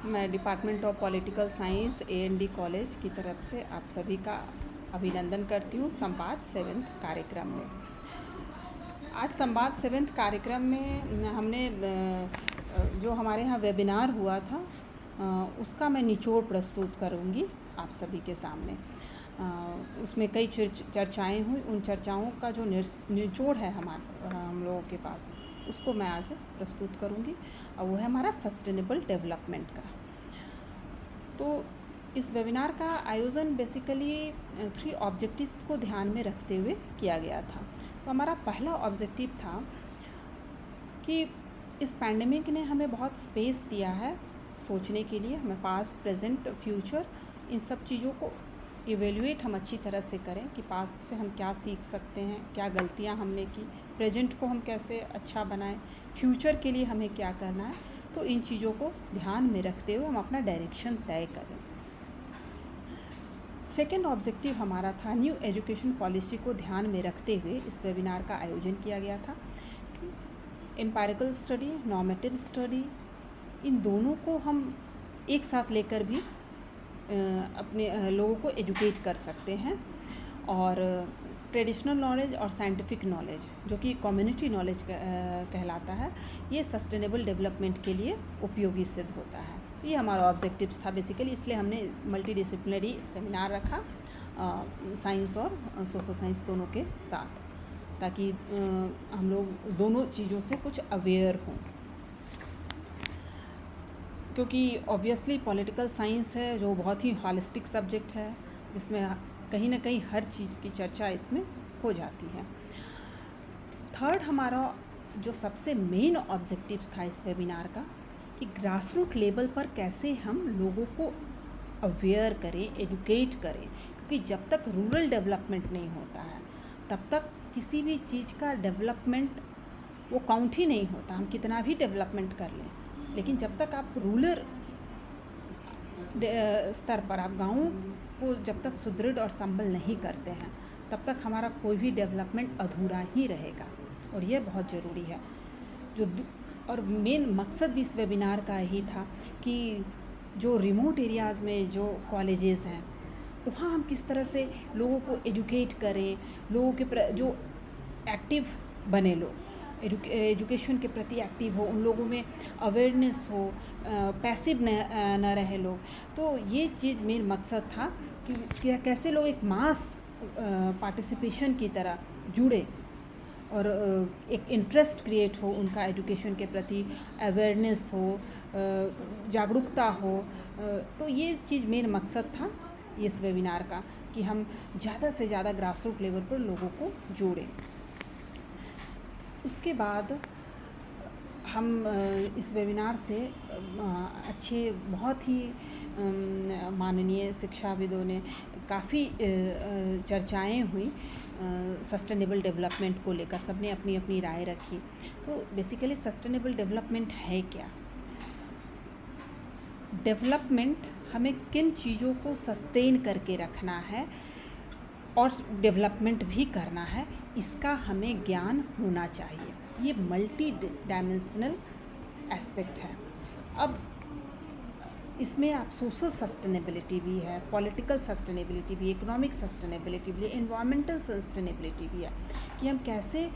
मैं department of political science AND college की तरफ से आप सभी का अभिनंदन करती हूँ संवाद 7th कार्यक्रम में। आज संवाद 7th कार्यक्रम में हमने जो हमारे यहाँ वेबिनार हुआ था उसका मैं निचोड़ प्रस्तुत करूँगी आप सभी के सामने। उसमें कई चर्चाएं हुई, उन चर्चाओं का जो निचोड़ है हम लोगों के पास उसको मैं आज प्रस्तुत करूँगी और वो है हमारा सस्टेनेबल डेवलपमेंट का। तो इस वेबिनार का आयोजन बेसिकली 3 ऑब्जेक्टिव्स को ध्यान में रखते हुए किया गया था। तो हमारा पहला ऑब्जेक्टिव था कि इस पैंडेमिक ने हमें बहुत स्पेस दिया है सोचने के लिए, हमें पास्ट, प्रेजेंट, फ्यूचर इन सब चीज़ों को इवेल्युएट हम अच्छी तरह से करें कि पास्ट से हम क्या सीख सकते हैं, क्या गलतियां हमने की, प्रेजेंट को हम कैसे अच्छा बनाएं, फ्यूचर के लिए हमें क्या करना है। तो इन चीज़ों को ध्यान में रखते हुए हम अपना डायरेक्शन तय करें। सेकेंड ऑब्जेक्टिव हमारा था न्यू एजुकेशन पॉलिसी को ध्यान में रखते हुए इस वेबिनार का आयोजन किया गया था कि एम्पायरिकल स्टडी, नॉर्मेटिव स्टडी, इन दोनों को हम एक साथ लेकर भी अपने लोगों को एजुकेट कर सकते हैं। और ट्रेडिशनल नॉलेज और साइंटिफिक नॉलेज जो कि कम्युनिटी नॉलेज कहलाता है, ये सस्टेनेबल डेवलपमेंट के लिए उपयोगी सिद्ध होता है। तो ये हमारा ऑब्जेक्टिव्स था बेसिकली, इसलिए हमने मल्टीडिसिप्लिनरी सेमिनार रखा साइंस और सोशल साइंस दोनों के साथ, ताकि हम लोग दोनों चीज़ों से कुछ अवेयर हों। क्योंकि ऑब्वियसली पॉलिटिकल साइंस है जो बहुत ही हॉलिस्टिक सब्जेक्ट है, जिसमें कहीं ना कहीं हर चीज़ की चर्चा इसमें हो जाती है। थर्ड हमारा जो सबसे मेन ऑब्जेक्टिव्स था इस वेबिनार का कि ग्रास रूट लेवल पर कैसे हम लोगों को अवेयर करें, एजुकेट करें, क्योंकि जब तक रूरल डेवलपमेंट नहीं होता है तब तक किसी भी चीज़ का डेवलपमेंट वो काउंट ही नहीं होता। हम कितना भी डेवलपमेंट कर लें, लेकिन जब तक आप रूरल स्तर पर, आप गाँवों को जब तक सुदृढ़ और संबल नहीं करते हैं तब तक हमारा कोई भी डेवलपमेंट अधूरा ही रहेगा, और ये बहुत ज़रूरी है। और मेन मकसद भी इस वेबिनार का ही था कि जो रिमोट एरियाज़ में जो कॉलेजेस हैं वहाँ हम किस तरह से लोगों को एजुकेट करें, लोगों के जो एक्टिव बने लोग, एजुकेशन के प्रति एक्टिव हो, उन लोगों में अवेयरनेस हो, पैसिव न रहे लोग। तो ये चीज़ मेन मकसद था कि कैसे लोग एक मास पार्टिसिपेशन की तरह जुड़े और एक इंटरेस्ट क्रिएट हो उनका एजुकेशन के प्रति, अवेयरनेस हो, जागरूकता हो। तो ये चीज़ मेन मकसद था इस वेबिनार का कि हम ज़्यादा से ज़्यादा ग्रास रूट लेवल पर लोगों को जोड़ें। उसके बाद हम इस वेबिनार से अच्छे बहुत ही माननीय शिक्षाविदों ने काफ़ी चर्चाएं हुई सस्टेनेबल डेवलपमेंट को लेकर, सबने अपनी अपनी राय रखी। तो बेसिकली सस्टेनेबल डेवलपमेंट है क्या? डेवलपमेंट हमें किन चीज़ों को सस्टेन करके रखना है और डेवलपमेंट भी करना है, इसका हमें ज्ञान होना चाहिए। ये मल्टी डायमेंशनल एस्पेक्ट है। अब इसमें आप सोशल सस्टेनेबिलिटी भी है, पॉलिटिकल सस्टेनेबिलिटी भी, इकोनॉमिक सस्टेनेबिलिटी भी है, एनवायरमेंटल सस्टेनेबिलिटी भी है कि हम कैसे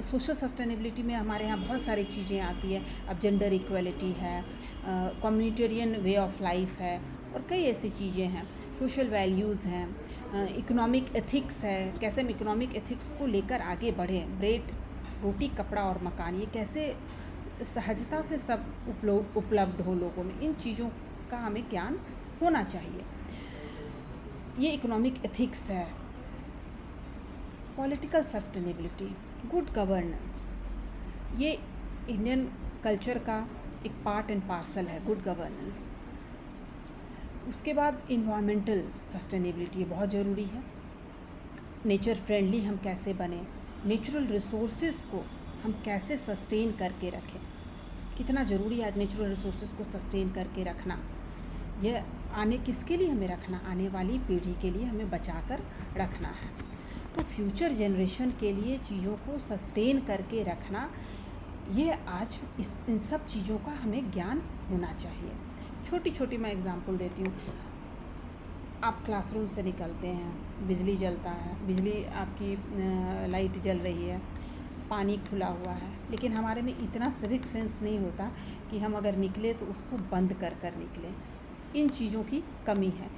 सोशल सस्टेनेबिलिटी में हमारे यहाँ बहुत सारी चीज़ें आती है। अब जेंडर इक्वलिटी है, कम्युनिटेरियन वे ऑफ लाइफ है, और कई ऐसी चीज़ें हैं, सोशल वैल्यूज़ हैं, इकोनॉमिक एथिक्स है, कैसे हम इकोनॉमिक एथिक्स को लेकर आगे बढ़ें, ब्रेड, रोटी, कपड़ा और मकान, ये कैसे सहजता से सब उपलब्ध हो लोगों में, इन चीज़ों का हमें ज्ञान होना चाहिए। ये इकोनॉमिक एथिक्स है। पॉलिटिकल सस्टेनेबिलिटी, गुड गवर्नेंस, ये इंडियन कल्चर का एक पार्ट एंड पार्सल है, गुड गवर्नेंस। उसके बाद इन्वायरमेंटल सस्टेनेबिलिटी बहुत ज़रूरी है। नेचर फ्रेंडली हम कैसे बने, नेचुरल रिसोर्सेज को हम कैसे सस्टेन करके रखें, कितना ज़रूरी है आज नेचुरल रिसोर्सेज को सस्टेन करके रखना। यह किसके लिए हमें रखना, आने वाली पीढ़ी के लिए हमें बचा कर रखना है। तो फ्यूचर जनरेशन के लिए चीज़ों को सस्टेन करके रखना, ये आज इन सब चीज़ों का हमें ज्ञान होना चाहिए। छोटी छोटी मैं एग्जांपल देती हूँ। आप क्लासरूम से निकलते हैं, बिजली जलता है, बिजली आपकी लाइट जल रही है, पानी खुला हुआ है, लेकिन हमारे में इतना सिविक सेंस नहीं होता कि हम अगर निकले तो उसको बंद कर कर निकलें। इन चीज़ों की कमी है।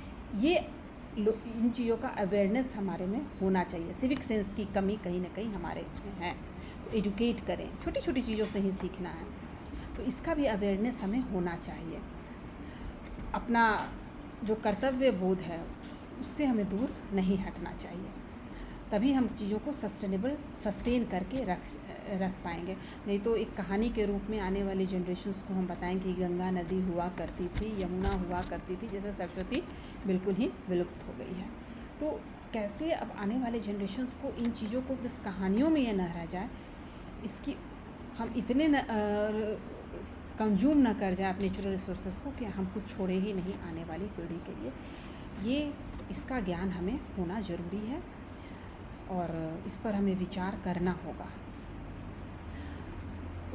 इन चीज़ों का अवेयरनेस हमारे में होना चाहिए। सिविक सेंस की कमी कहीं ना कहीं हमारे में है, तो एजुकेट करें, छोटी छोटी चीज़ों से ही सीखना है, तो इसका भी अवेयरनेस हमें होना चाहिए। अपना जो कर्तव्य बोध है उससे हमें दूर नहीं हटना चाहिए, तभी हम चीज़ों को सस्टेन करके रख पाएंगे। नहीं तो एक कहानी के रूप में आने वाली जनरेशन्स को हम बताएंगे कि गंगा नदी हुआ करती थी, यमुना हुआ करती थी, जैसे सरस्वती बिल्कुल ही विलुप्त हो गई है। तो कैसे अब आने वाले जनरेशन्स को इन चीज़ों को बस कहानियों में ये न रह जाए, इसकी हम इतने कंज्यूम ना कर जाए अपने नेचुरल रिसोर्सेज को कि हम कुछ छोड़े ही नहीं आने वाली पीढ़ी के लिए। इसका ज्ञान हमें होना ज़रूरी है और इस पर हमें विचार करना होगा।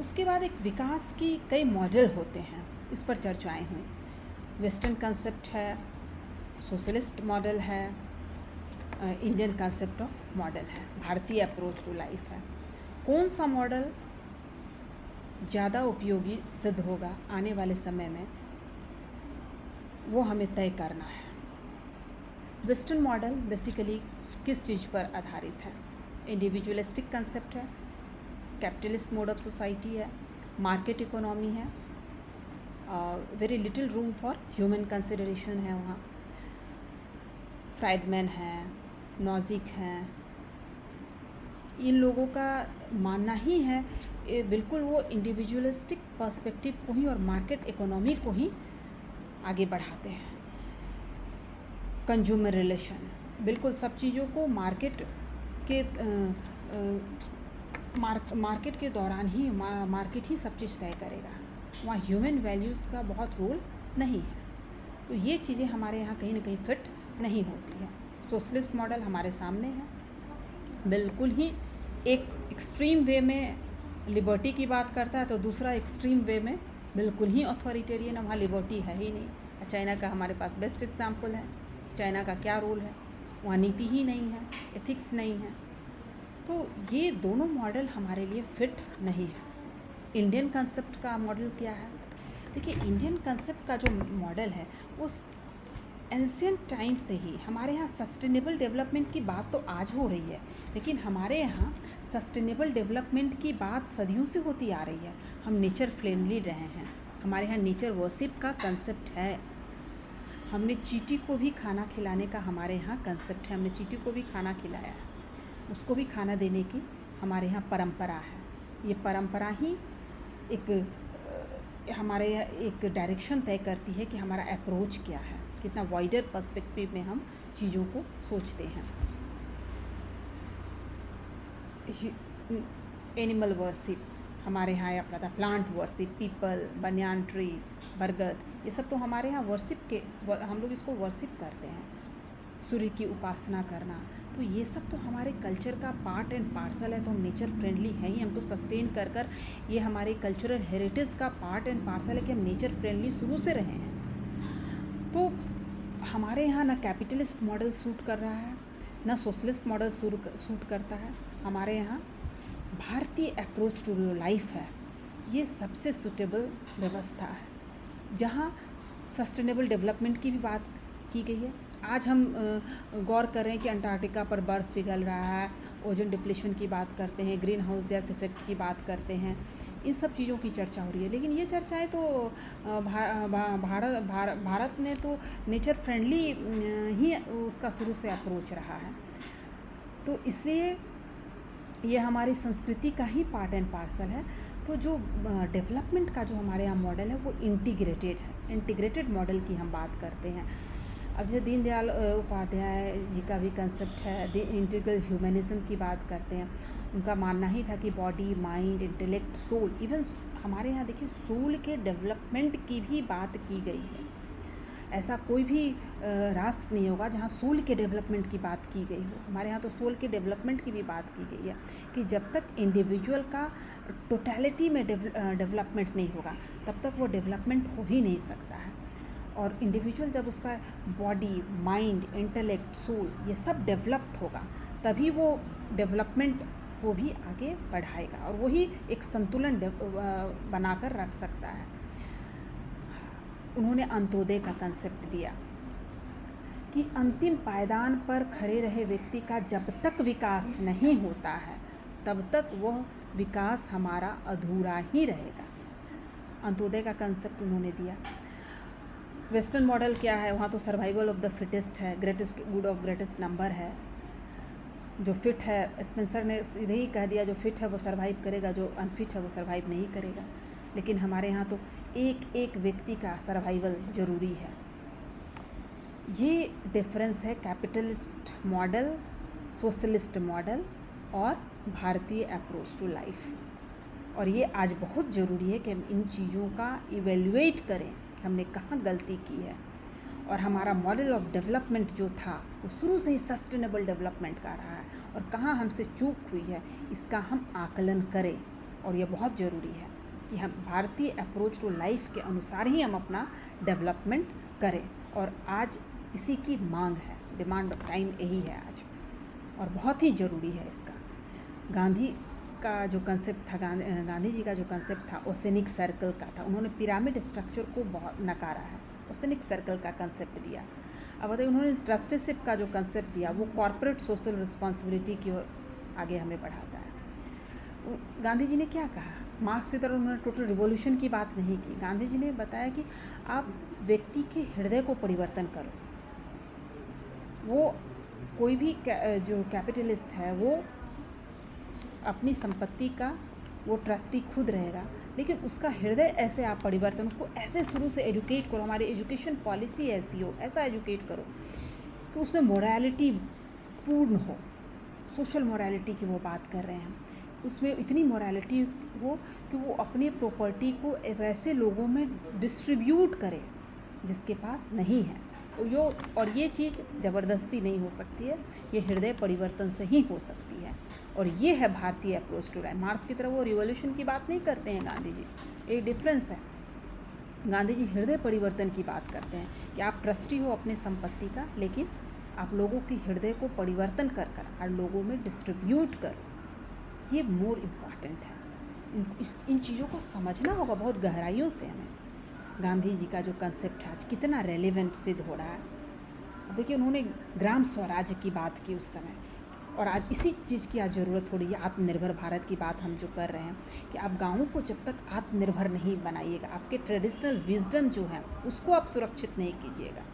उसके बाद एक विकास की कई मॉडल होते हैं, इस पर चर्चाएं हुई। वेस्टर्न कंसेप्ट है, सोशलिस्ट मॉडल है, इंडियन कंसेप्ट ऑफ मॉडल है, भारतीय अप्रोच टू लाइफ है। कौन सा मॉडल ज़्यादा उपयोगी सिद्ध होगा आने वाले समय में, वो हमें तय करना है। वेस्टर्न मॉडल बेसिकली किस चीज़ पर आधारित है? इंडिविजुअलिस्टिक कंसेप्ट है, कैपिटलिस्ट मोड ऑफ सोसाइटी है, मार्केट इकोनॉमी है, very little room for human consideration है वहाँ। फ्राइडमैन है, नॉजिक हैं, इन लोगों का मानना ही है बिल्कुल वो इंडिविजुअलिस्टिक पर्सपेक्टिव को ही और मार्केट इकोनॉमी को ही आगे बढ़ाते हैं। कंज्यूमर रिलेशन, बिल्कुल सब चीज़ों को मार्केट के दौरान ही मार्केट ही सब चीज़ तय करेगा, वहाँ ह्यूमन वैल्यूज़ का बहुत रोल नहीं है। तो ये चीज़ें हमारे यहाँ कहीं ना कहीं फिट नहीं होती है। सोशलिस्ट मॉडल हमारे सामने है, बिल्कुल ही एक एक्सट्रीम वे में लिबर्टी की बात करता है, तो दूसरा एक्सट्रीम वे में बिल्कुल ही अथॉरिटेरियन, वहाँ लिबर्टी है ही नहीं। चाइना का हमारे पास बेस्ट एग्जाम्पल है। चाइना का क्या रोल है, वहाँ नीति ही नहीं है, एथिक्स नहीं है। तो ये दोनों मॉडल हमारे लिए फिट नहीं है। इंडियन कंसेप्ट का मॉडल क्या है? देखिए, इंडियन कंसेप्ट का जो मॉडल है उस एंशियंट टाइम से ही हमारे यहाँ सस्टेनेबल डेवलपमेंट की बात तो आज हो रही है, लेकिन हमारे यहाँ सस्टेनेबल डेवलपमेंट की बात सदियों से होती आ रही है। हम नेचर फ्रेंडली रहे हैं, हमारे यहाँ नेचर वर्शिप का कंसेप्ट है। हमने चींटी को भी खाना खिलाने का हमारे यहाँ कंसेप्ट है, हमने चींटी को भी खाना खिलाया है, उसको भी खाना देने की हमारे यहाँ परंपरा है। ये परंपरा ही हमारे एक डायरेक्शन तय करती है कि हमारा अप्रोच क्या है, कितना वाइडर पर्सपेक्टिव में हम चीज़ों को सोचते हैं। एनिमल वर्शिप हमारे यहाँ अपना था, plant worship, people, banyan tree, बरगद, ये सब तो हमारे यहाँ हम लोग इसको वर्शिप करते हैं। सूर्य की उपासना करना, तो ये सब तो हमारे कल्चर का पार्ट एंड पार्सल है। तो हम नेचर फ्रेंडली हैं ही, हम तो सस्टेन कर ये हमारे कल्चरल हेरिटेज का पार्ट एंड पार्सल है कि हम नेचर फ्रेंडली शुरू से रहे हैं। तो हमारे यहाँ ना कैपिटलिस्ट मॉडल सूट कर रहा है, ना सोशलिस्ट मॉडल सूट करता है। हमारे यहाँ भारतीय अप्रोच टू लाइफ है, ये सबसे सूटेबल व्यवस्था है, जहाँ सस्टेनेबल डेवलपमेंट की भी बात की गई है। आज हम गौर करें कि अंटार्कटिका पर बर्फ़ पिघल रहा है, ओजोन डिप्लेशन की बात करते हैं, ग्रीन हाउस गैस इफेक्ट की बात करते हैं, इन सब चीज़ों की चर्चा हो रही है। लेकिन ये चर्चाएं तो भारत ने तो नेचर फ्रेंडली ही उसका शुरू से अप्रोच रहा है। तो इसलिए ये हमारी संस्कृति का ही पार्ट एंड पार्सल है। तो जो डेवलपमेंट का जो हमारे यहाँ मॉडल है वो इंटीग्रेटेड मॉडल की हम बात करते हैं। अब जैसे दीनदयाल उपाध्याय जी का भी कंसेप्ट है, इंटीग्रल ह्यूमनिज्म की बात करते हैं। उनका मानना ही था कि body, mind, intellect, soul, even हमारे यहाँ देखिए सोल के डेवलपमेंट की भी बात की गई है। ऐसा कोई भी राष्ट्र नहीं होगा जहाँ सोल के डेवलपमेंट की बात की गई हो। हमारे यहाँ तो सोल के डेवलपमेंट की भी बात की गई है कि जब तक इंडिविजुअल का टोटलिटी में डेवलपमेंट नहीं होगा तब तक वो डेवलपमेंट हो ही नहीं सकता है। और इंडिविजुअल जब उसका बॉडी, माइंड, इंटेलेक्ट, सोल ये सब डेवलप्ड होगा तभी वो डेवलपमेंट को भी आगे बढ़ाएगा और वही एक संतुलन बनाकर रख सकता है। उन्होंने अंत्योदय का कंसेप्ट दिया कि अंतिम पायदान पर खड़े रहे व्यक्ति का जब तक विकास नहीं होता है तब तक वह विकास हमारा अधूरा ही रहेगा। अंत्योदय का कंसेप्ट उन्होंने दिया। वेस्टर्न मॉडल क्या है, वहाँ तो सर्वाइवल ऑफ द फिटेस्ट है, greatest good of greatest number है। जो फिट है, स्पेंसर ने सीधे ही कह दिया, जो फिट है वो सर्वाइव करेगा, जो अनफिट है वो सर्वाइव नहीं करेगा। लेकिन हमारे यहाँ तो एक एक व्यक्ति का सर्वाइवल ज़रूरी है। ये डिफरेंस है कैपिटलिस्ट मॉडल, सोशलिस्ट मॉडल और भारतीय अप्रोच टू लाइफ। और ये आज बहुत ज़रूरी है कि हम इन चीज़ों का इवेल्युएट करें कि हमने कहाँ गलती की है और हमारा मॉडल ऑफ डेवलपमेंट जो था वो शुरू से ही सस्टेनेबल डेवलपमेंट का रहा है और कहाँ हमसे चूक हुई है इसका हम आकलन करें। और ये बहुत ज़रूरी है कि हम भारतीय अप्रोच टू लाइफ के अनुसार ही हम अपना डेवलपमेंट करें। और आज इसी की मांग है, डिमांड ऑफ टाइम यही है आज, और बहुत ही ज़रूरी है इसका। गांधी का जो कंसेप्ट था, गांधी जी का जो कंसेप्ट था ओसेनिक सर्कल का था। उन्होंने पिरामिड स्ट्रक्चर को बहुत नकारा है, ओसेनिक सर्कल का कंसेप्ट दिया। अब बताइए, उन्होंने ट्रस्टीशिप का जो कंसेप्ट दिया वो कॉर्पोरेट सोशल रिस्पॉन्सिबिलिटी की ओर आगे हमें बढ़ाता है। गांधी जी ने क्या कहा, मार्क्स की तरह उन्होंने टोटल रिवॉल्यूशन की बात नहीं की। गांधी जी ने बताया कि आप व्यक्ति के हृदय को परिवर्तन करो। वो कोई भी जो कैपिटलिस्ट है वो अपनी संपत्ति का वो ट्रस्टी खुद रहेगा, लेकिन उसका हृदय ऐसे आप परिवर्तन, उसको ऐसे शुरू से एजुकेट करो, हमारी एजुकेशन पॉलिसी ऐसी हो, ऐसा एजुकेट करो कि उसमें मोरालिटी पूर्ण हो। सोशल मोरालिटी की वो बात कर रहे हैं, उसमें इतनी मोरालिटी हो कि वो अपनी प्रॉपर्टी को वैसे लोगों में डिस्ट्रीब्यूट करे जिसके पास नहीं है। और ये चीज़ ज़बरदस्ती नहीं हो सकती है, ये हृदय परिवर्तन से ही हो सकती है। और ये है भारतीय अप्रोच टू लाइफ। मार्क्स की तरह वो रिवॉल्यूशन की बात नहीं करते हैं गांधी जी, एक डिफरेंस है। गांधी जी हृदय परिवर्तन की बात करते हैं कि आप ट्रस्टी हो अपने संपत्ति का, लेकिन आप लोगों के हृदय को परिवर्तन कर कर हर लोगों में डिस्ट्रीब्यूट करो। ये मोर इम्पॉर्टेंट है। इन चीज़ों को समझना होगा बहुत गहराइयों से हमें। गांधी जी का जो कंसेप्ट है आज कितना रेलेवेंट सिद्ध हो रहा है। अब देखिए, उन्होंने ग्राम स्वराज्य की बात की उस समय, और आज इसी चीज़ की आज ज़रूरत हो रही है। आत्मनिर्भर भारत की बात हम जो कर रहे हैं कि आप गाँवों को जब तक आत्मनिर्भर नहीं बनाइएगा, आपके ट्रेडिशनल विजडम जो है उसको आप सुरक्षित नहीं कीजिएगा,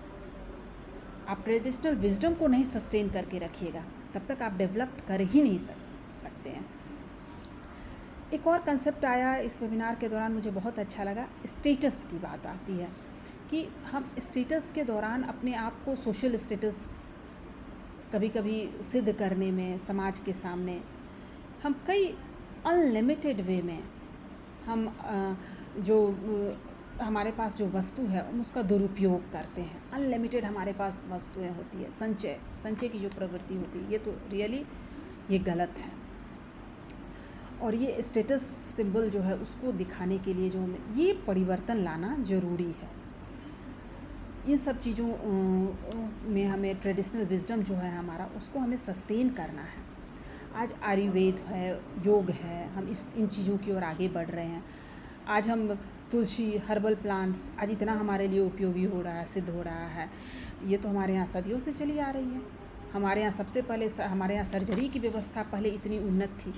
आप ट्रेडिशनल विजडम को नहीं सस्टेन करके रखिएगा, तब तक आप डेवलप कर ही नहीं सकते हैं। एक और कंसेप्ट आया इस वेबिनार के दौरान, मुझे बहुत अच्छा लगा। स्टेटस की बात आती है कि हम स्टेटस के दौरान अपने आप को, सोशल स्टेटस कभी कभी सिद्ध करने में समाज के सामने हम कई अनलिमिटेड वे में हम जो हमारे पास जो वस्तु है हम उसका दुरुपयोग करते हैं। अनलिमिटेड हमारे पास वस्तुएं होती है, संचय की जो प्रवृत्ति होती है, ये तो रियली ये गलत है। और ये स्टेटस सिंबल जो है उसको दिखाने के लिए जो हमें ये परिवर्तन लाना ज़रूरी है। इन सब चीज़ों में हमें ट्रेडिशनल विजडम जो है हमारा, उसको हमें सस्टेन करना है। आज आयुर्वेद है, योग है, हम इन चीज़ों की ओर आगे बढ़ रहे हैं। आज हम तुलसी, हर्बल प्लांट्स आज इतना हमारे लिए उपयोगी हो रहा है, सिद्ध हो रहा है। ये तो हमारे यहाँ सदियों से चली आ रही है। हमारे यहाँ सबसे पहले हमारे यहाँ सर्जरी की व्यवस्था पहले इतनी उन्नत थी।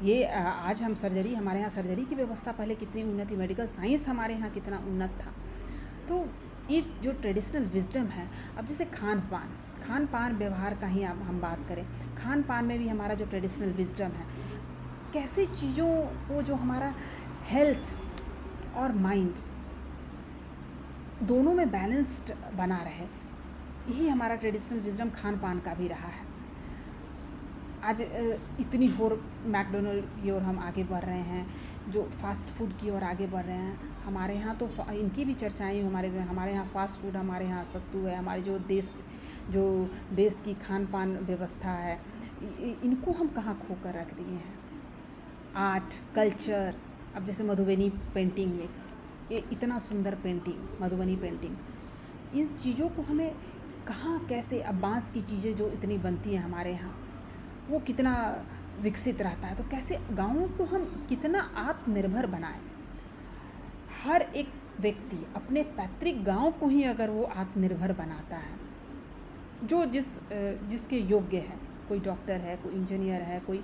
ये आज हम हमारे यहाँ सर्जरी की व्यवस्था पहले कितनी उन्नत थी, मेडिकल साइंस हमारे यहाँ कितना उन्नत था। तो ये जो ट्रेडिशनल विजडम है, अब जैसे खान पान व्यवहार का ही हम बात करें, खान पान में भी हमारा जो ट्रेडिशनल विजडम है, कैसे चीज़ों को जो हमारा हेल्थ और माइंड दोनों में बैलेंस्ड बना रहे, यही हमारा ट्रेडिशनल विजडम खान पान का भी रहा है। आज इतनी और मैकडोनल्ड की ओर हम आगे बढ़ रहे हैं, जो फास्ट फूड की ओर आगे बढ़ रहे हैं। हमारे यहाँ तो इनकी भी चर्चाएं, हमारे यहाँ फास्ट फूड, हमारे यहाँ सत्तू है, हमारे जो देश की खान पान व्यवस्था है, इनको हम कहाँ खो कर रख दिए हैं। आर्ट, कल्चर, अब जैसे मधुबनी पेंटिंग, ये इतना सुंदर पेंटिंग, मधुबनी पेंटिंग, इन चीज़ों को हमें कहाँ कैसे, अब बाँस की चीज़ें जो इतनी बनती हैं हमारे यहाँ, वो कितना विकसित रहता है, तो कैसे गाँवों को हम कितना आत्मनिर्भर बनाएं। हर एक व्यक्ति अपने पैतृक गांव को ही अगर वो आत्मनिर्भर बनाता है, जो जिसके योग्य है, कोई डॉक्टर है, कोई इंजीनियर है, कोई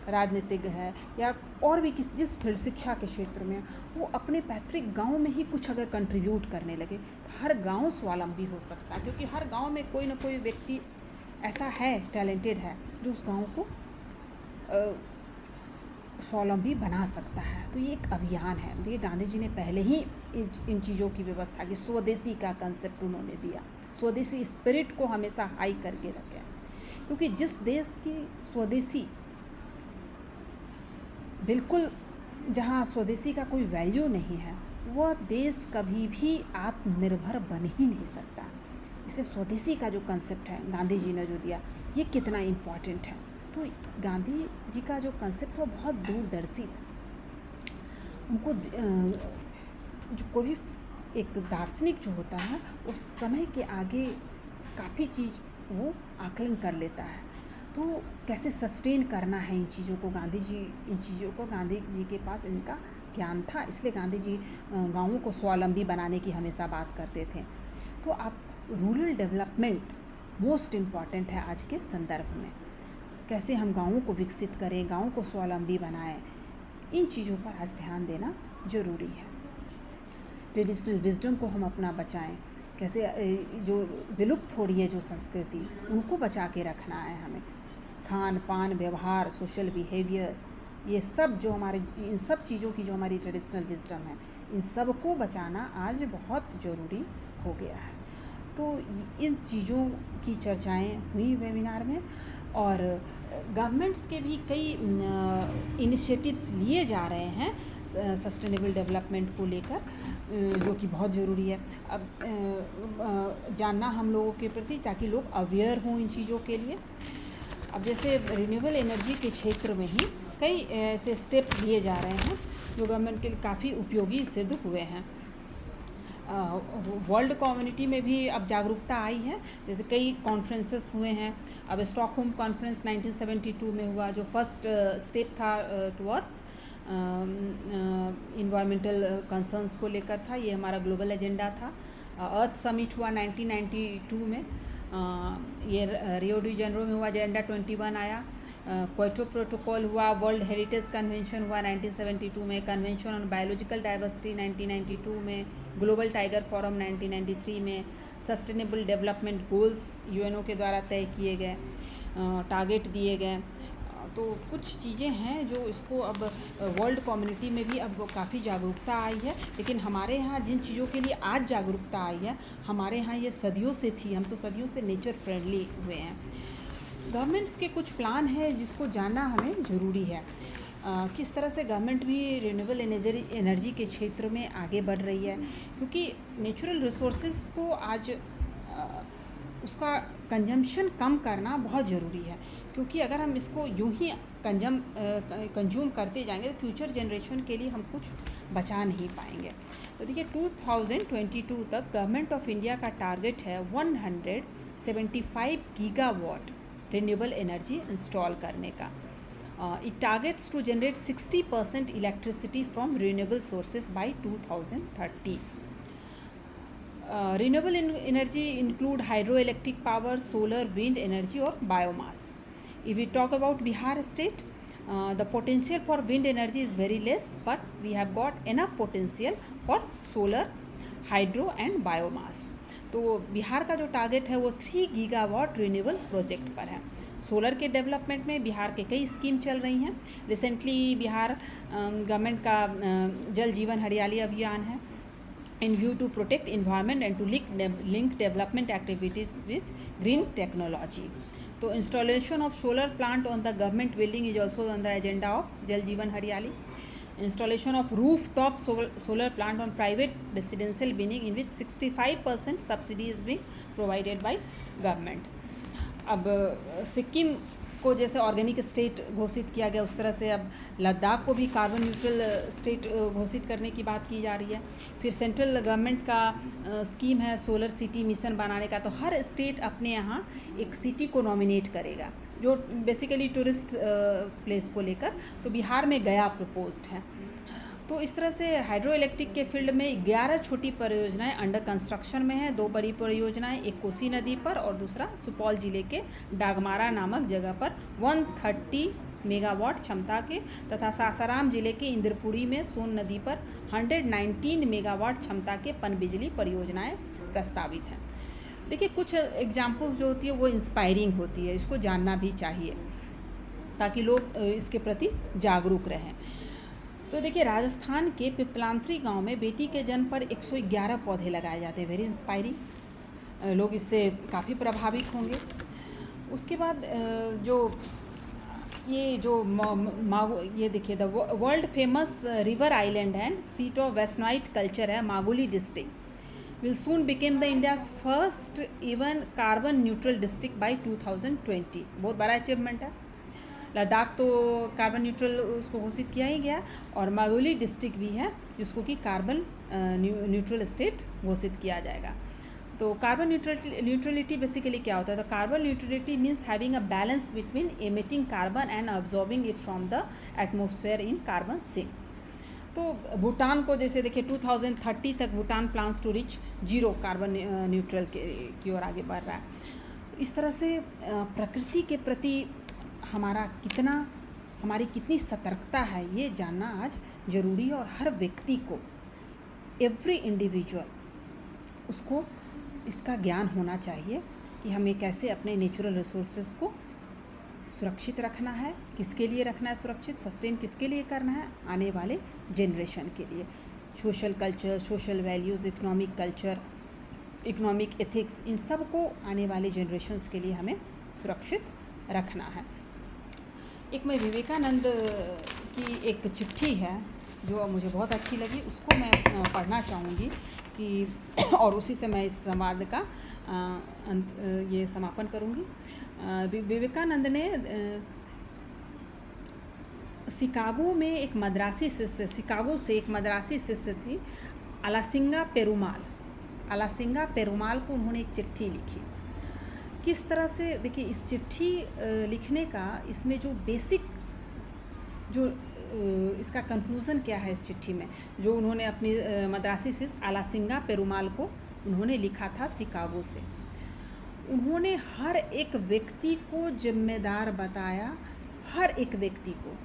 राजनीतिज्ञ है, या और भी जिस फील्ड, शिक्षा के क्षेत्र में, वो अपने पैतृक गांव में ही कुछ अगर कंट्रीब्यूट करने लगे तो हर गांव स्वावलंबी हो सकता है, क्योंकि हर गांव में कोई ना कोई व्यक्ति ऐसा है, टैलेंटेड है, जो उस गांव को स्वावलंबी बना सकता है। तो ये एक अभियान है। देखिए, गांधी जी ने पहले ही इन चीज़ों की व्यवस्था की, स्वदेशी का कंसेप्ट उन्होंने दिया, स्वदेशी स्पिरिट को हमेशा हाई करके रखें, क्योंकि जिस देश की स्वदेशी बिल्कुल, जहाँ स्वदेशी का कोई वैल्यू नहीं है, वह देश कभी भी आत्मनिर्भर बन ही नहीं सकता। इसलिए स्वदेशी का जो कंसेप्ट है गांधी जी ने जो दिया, ये कितना इम्पॉर्टेंट है। तो गांधी जी का जो कंसेप्ट वो बहुत दूरदर्शी, उनको जो कोई भी एक दार्शनिक जो होता है, उस समय के आगे काफ़ी चीज़ वो आकलन कर लेता है। तो कैसे सस्टेन करना है इन चीज़ों को, गांधी जी के पास इनका ज्ञान था, इसलिए गांधी जी गाँवों को स्वावलंबी बनाने की हमेशा बात करते थे। तो आप रूरल डेवलपमेंट मोस्ट इम्पॉर्टेंट है आज के संदर्भ में। कैसे हम गाँवों को विकसित करें, गाँव को स्वावलंबी बनाएं, इन चीज़ों पर आज ध्यान देना ज़रूरी है। ट्रेडिशनल विजडम को हम अपना बचाएं, कैसे जो विलुप्त हो रही है जो संस्कृति, उनको बचा के रखना है हमें। खान पान, व्यवहार, सोशल बिहेवियर, ये सब जो हमारे, इन सब चीज़ों की जो हमारी ट्रेडिशनल विजडम है, इन सब को बचाना आज बहुत ज़रूरी हो गया है। तो इन चीज़ों की चर्चाएं हुई वेबिनार में, और गवर्नमेंट्स के भी कई इनिशिएटिव्स लिए जा रहे हैं सस्टेनेबल डेवलपमेंट को लेकर, जो कि बहुत ज़रूरी है अब जानना हम लोगों के प्रति, ताकि लोग अवेयर हों इन चीज़ों के लिए। अब जैसे रिन्यूएबल एनर्जी के क्षेत्र में ही कई ऐसे स्टेप लिए जा रहे हैं जो गवर्नमेंट के लिए काफ़ी उपयोगी सिद्ध हुए हैं। वर्ल्ड कम्युनिटी में भी अब जागरूकता आई है, जैसे कई कॉन्फ्रेंसेस हुए हैं। अब स्टॉकहोम कॉन्फ्रेंस 1972 में हुआ, जो फर्स्ट स्टेप था टुवर्ड्स इन्वायरमेंटल कंसर्न्स को लेकर था, ये हमारा ग्लोबल एजेंडा था। अर्थ समिट हुआ 1992 में, ये रियो डी जेनेरो में हुआ, एजेंडा 21 आया। क्योटो प्रोटोकॉल हुआ, वर्ल्ड हेरिटेज कन्वेंशन हुआ 1972 में, कन्वेंशन ऑन बायोलॉजिकल डाइवर्सिटी 1992 में, ग्लोबल टाइगर फोरम 1993 में, सस्टेनेबल डेवलपमेंट गोल्स यूएनओ के द्वारा तय किए गए, टारगेट दिए गए। तो कुछ चीज़ें हैं जो इसको अब वर्ल्ड कम्युनिटी में भी अब काफ़ी जागरूकता आई है, लेकिन हमारे यहाँ जिन चीज़ों के लिए आज जागरूकता आई है, हमारे यहाँ ये सदियों से थी। हम तो सदियों से नेचर फ्रेंडली हुए हैं। गवर्नमेंट्स के कुछ प्लान है जिसको जानना हमें ज़रूरी है। किस तरह से गवर्नमेंट भी रिन्यूएबल एनर्जी के क्षेत्र में आगे बढ़ रही है, क्योंकि नेचुरल रिसोर्सेज को आज उसका कंजम्पशन कम करना बहुत ज़रूरी है, क्योंकि अगर हम इसको यूं ही कंज्यूम करते जाएंगे तो फ्यूचर जनरेशन के लिए हम कुछ बचा नहीं पाएंगे। तो देखिए, 2022 तक गवर्नमेंट ऑफ इंडिया का टारगेट है 175 गीगावाट रिन्यूएबल एनर्जी इंस्टॉल करने का। It targets to generate 60% electricity from renewable sources by 2030। Renewable energy include hydro electric power, solar, wind energy और biomass. If we talk about Bihar state, the potential for wind energy is very less, but we have got enough potential for solar, hydro and biomass. तो बिहार का जो target है वो 3 gigawatt renewable project पर है। Solar के development में बिहार के कई स्कीम चल रही हैं। रिसेंटली बिहार गवर्नमेंट का जल जीवन हरियाली अभियान है, in view to protect environment and to link development activities with green technology. तो installation of solar plant on the government building is also on the agenda of जल जीवन हरियाली. Installation of rooftop solar plant on private residential building in which 65% subsidy is being provided by government. अब सिक्किम को जैसे organic state घोषित किया गया, उस तरह से अब लद्दाख को भी कार्बन न्यूट्रल स्टेट घोषित करने की बात की जा रही है। फिर सेंट्रल गवर्नमेंट का स्कीम है सोलर सिटी मिशन बनाने का, तो हर स्टेट अपने यहाँ एक सिटी को नॉमिनेट करेगा जो बेसिकली टूरिस्ट प्लेस को लेकर। तो बिहार में गया प्रपोज्ड है। तो इस तरह से हाइड्रो इलेक्ट्रिक के फील्ड में 11 छोटी परियोजनाएं अंडर कंस्ट्रक्शन में हैं। 2 बड़ी परियोजनाएं, एक कोसी नदी पर और दूसरा सुपौल जिले के डागमारा नामक जगह पर 130 मेगावाट क्षमता के, तथा सासाराम जिले के इंद्रपुरी में सोन नदी पर 119 मेगावाट क्षमता के पनबिजली परियोजनाएं प्रस्तावित हैं। देखिए, कुछ एग्जाम्पल्स जो होती है वो इंस्पायरिंग होती है, इसको जानना भी चाहिए ताकि लोग इसके प्रति जागरूक रहें। तो देखिए, राजस्थान के पिपलांत्री गांव में बेटी के जन्म पर 111 पौधे लगाए जाते हैं। वेरी इंस्पायरिंग, लोग इससे काफ़ी प्रभावित होंगे। उसके बाद ये देखिए, the world famous river island and seat of Vaishnavite culture है Majuli district will soon become the India's first even carbon neutral district by 2020। बहुत बड़ा अचीवमेंट है। लद्दाख तो कार्बन न्यूट्रल उसको घोषित किया ही गया, और मागुली डिस्ट्रिक्ट भी है जिसको कि कार्बन न्यूट्रल स्टेट घोषित किया जाएगा। तो कार्बन न्यूट्रलिटी बेसिकली क्या होता है? तो carbon neutrality means having a balance between emitting carbon and absorbing it from the atmosphere in carbon sinks. तो भूटान को जैसे देखिए 2030 तक Bhutan plans to reach 0 carbon neutral की ओर आगे बढ़ रहा है। इस तरह से प्रकृति के प्रति हमारी कितनी सतर्कता है ये जानना आज ज़रूरी है, और हर व्यक्ति को, एवरी इंडिविजुअल, उसको इसका ज्ञान होना चाहिए कि हमें कैसे अपने नेचुरल रिसोर्सेज को सुरक्षित रखना है, किसके लिए रखना है सुरक्षित, सस्टेन किसके लिए करना है, आने वाले जनरेशन के लिए। Social culture, social values, economic culture, economic ethics, इन सब को आने वाले जनरेशन्स के लिए हमें सुरक्षित रखना है। एक मैं विवेकानंद की एक चिट्ठी है जो मुझे बहुत अच्छी लगी, उसको मैं पढ़ना चाहूँगी कि और उसी से मैं इस संवाद का ये समापन करूँगी। विवेकानंद ने शिकागो से एक मद्रासी शिष्य थी अलासिंगा पेरुमाल को उन्होंने एक चिट्ठी लिखी। किस तरह से, देखिए, इस चिट्ठी लिखने का इसमें जो बेसिक इसका कंक्लूज़न क्या है इस चिट्ठी में, जो उन्होंने अपनी मद्रासी शिष्य अलासिंगा पेरुमाल को उन्होंने लिखा था शिकागो से। उन्होंने हर एक व्यक्ति को जिम्मेदार बताया, हर एक व्यक्ति को,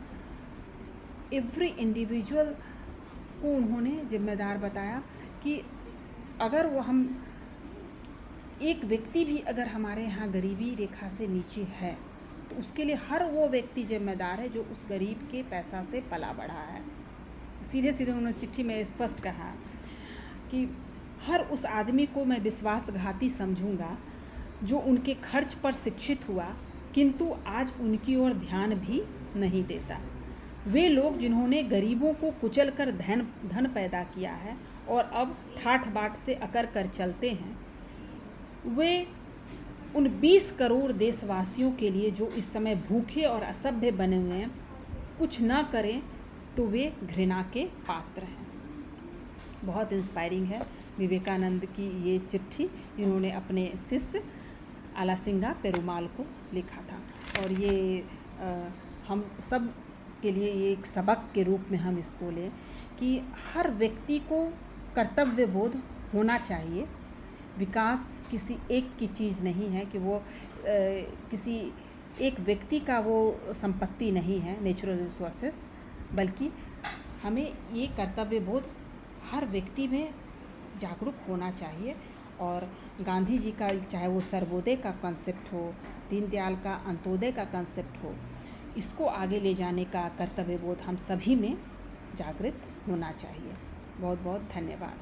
एवरी इंडिविजुअल को उन्होंने जिम्मेदार बताया कि अगर एक व्यक्ति भी अगर हमारे यहाँ गरीबी रेखा से नीचे है तो उसके लिए हर वो व्यक्ति जिम्मेदार है जो उस गरीब के पैसा से पला बढ़ा है। सीधे सीधे उन्होंने चिट्ठी में स्पष्ट कहा कि हर उस आदमी को मैं विश्वासघाती समझूंगा जो उनके खर्च पर शिक्षित हुआ किंतु आज उनकी ओर ध्यान भी नहीं देता। वे लोग जिन्होंने गरीबों को कुचल कर धन पैदा किया है और अब ठाठ बाट से अकड़ कर चलते हैं, वे उन 20 करोड़ देशवासियों के लिए जो इस समय भूखे और असभ्य बने हुए हैं, कुछ ना करें तो वे घृणा के पात्र हैं। बहुत इंस्पायरिंग है विवेकानंद की ये चिट्ठी, इन्होंने अपने शिष्य अलासिंगा पेरुमाल को लिखा था। और ये हम सब के लिए ये एक सबक के रूप में हम इसको लें कि हर व्यक्ति को कर्तव्य बोध होना चाहिए। विकास किसी एक की चीज़ नहीं है कि वो किसी एक व्यक्ति का वो संपत्ति नहीं है नेचुरल रिसोर्सेस, बल्कि हमें ये कर्तव्य बोध हर व्यक्ति में जागरूक होना चाहिए। और गांधी जी का चाहे वो सर्वोदय का कॉन्सेप्ट हो, दीनदयाल का अंत्योदय का कॉन्सेप्ट हो, इसको आगे ले जाने का कर्तव्य बोध हम सभी में जागृत होना चाहिए। बहुत बहुत धन्यवाद।